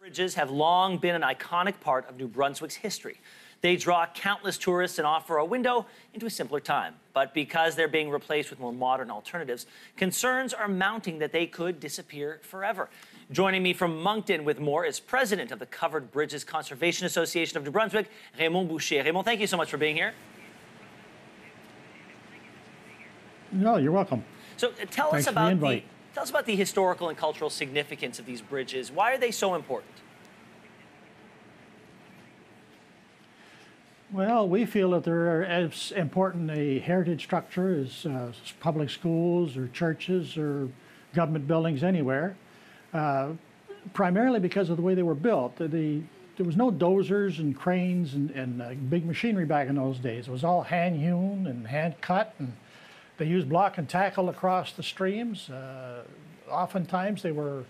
Bridges have long been an iconic part of New Brunswick's history. They draw countless tourists and offer a window into a simpler time. But because they're being replaced with more modern alternatives, concerns are mounting that they could disappear forever. Joining me from Moncton with more is President of the Covered Bridges Conservation Association of New Brunswick, Raymond Bouchard. Raymond, thank you so much for being here. No, you're welcome. So tell us Thanks for the invite. Tell us about the historical and cultural significance of these bridges. Why are they so important? Well, we feel that they're as important a heritage structure as public schools or churches or government buildings anywhere, primarily because of the way they were built. There was no dozers and cranes and big machinery back in those days. It was all hand-hewn and hand-cut, and they used block and tackle across the streams. Oftentimes they were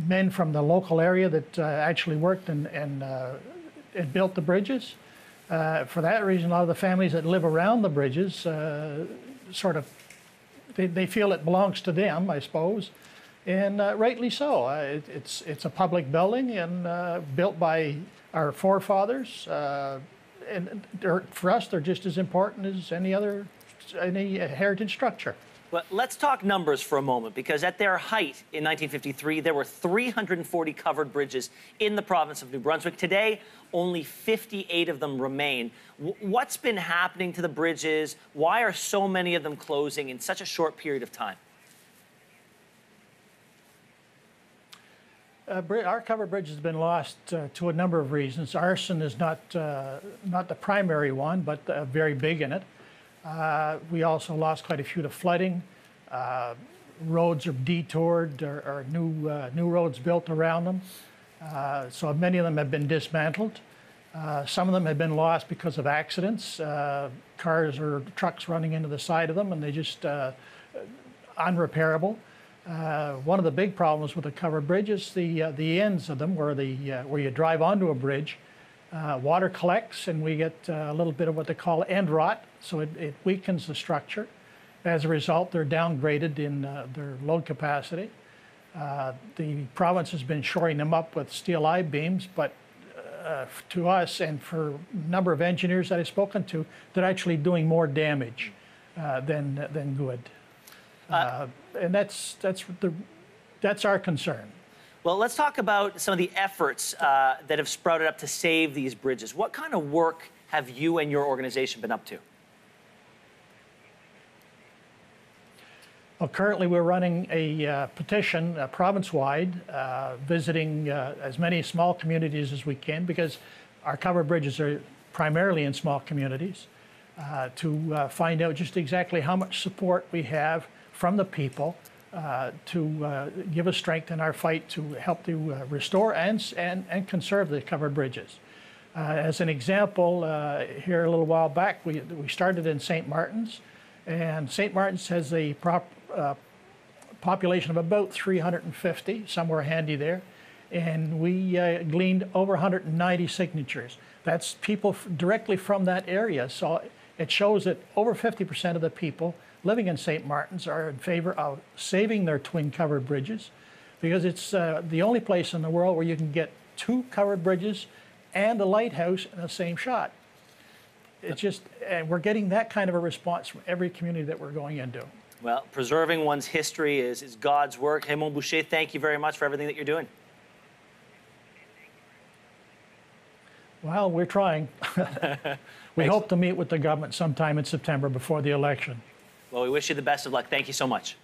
men from the local area that actually worked and built the bridges. For that reason, a lot of the families that live around the bridges they feel it belongs to them, I suppose, and rightly so. It's a public building and built by our forefathers, and for us, they're just as important as any heritage structure. Well, let's talk numbers for a moment, because at their height in 1953, there were 340 covered bridges in the province of New Brunswick. Today, only 58 of them remain. What's been happening to the bridges? Why are so many of them closing in such a short period of time? Our covered bridge has been lost to a number of reasons. Arson is not the primary one, but very big in it. We also lost quite a few to flooding. Roads are detoured, or new roads built around them. So many of them have been dismantled. Some of them have been lost because of accidents, cars or trucks running into the side of them, and they just unrepairable. One of the big problems with the covered bridges, the ends of them, where you drive onto a bridge, water collects, and we get a little bit of what they call end rot, so it weakens the structure. As a result, they're downgraded in their load capacity. The province has been shoring them up with steel I-beams, but to us and for a number of engineers that I've spoken to, they're actually doing more damage than good. And that's our concern. Well, let's talk about some of the efforts that have sprouted up to save these bridges. What kind of work have you and your organization been up to? Well, currently we're running a petition province-wide, visiting as many small communities as we can, because our covered bridges are primarily in small communities, to find out just exactly how much support we have from the people to give us strength in our fight to help to restore and conserve the covered bridges. As an example, here a little while back, we started in St. Martin's, and St. Martin's has a population of about 350, somewhere handy there, and we gleaned over 190 signatures. That's people directly from that area, so it shows that over 50% of the people living in St. Martin's are in favor of saving their twin covered bridges, because it's the only place in the world where you can get two covered bridges and a lighthouse in the same shot. It's just, and we're getting that kind of a response from every community that we're going into. Well, preserving one's history is God's work. Raymond Bouchard, thank you very much for everything that you're doing. Well, we're trying. We hope to meet with the government sometime in September before the election. Well, we wish you the best of luck. Thank you so much.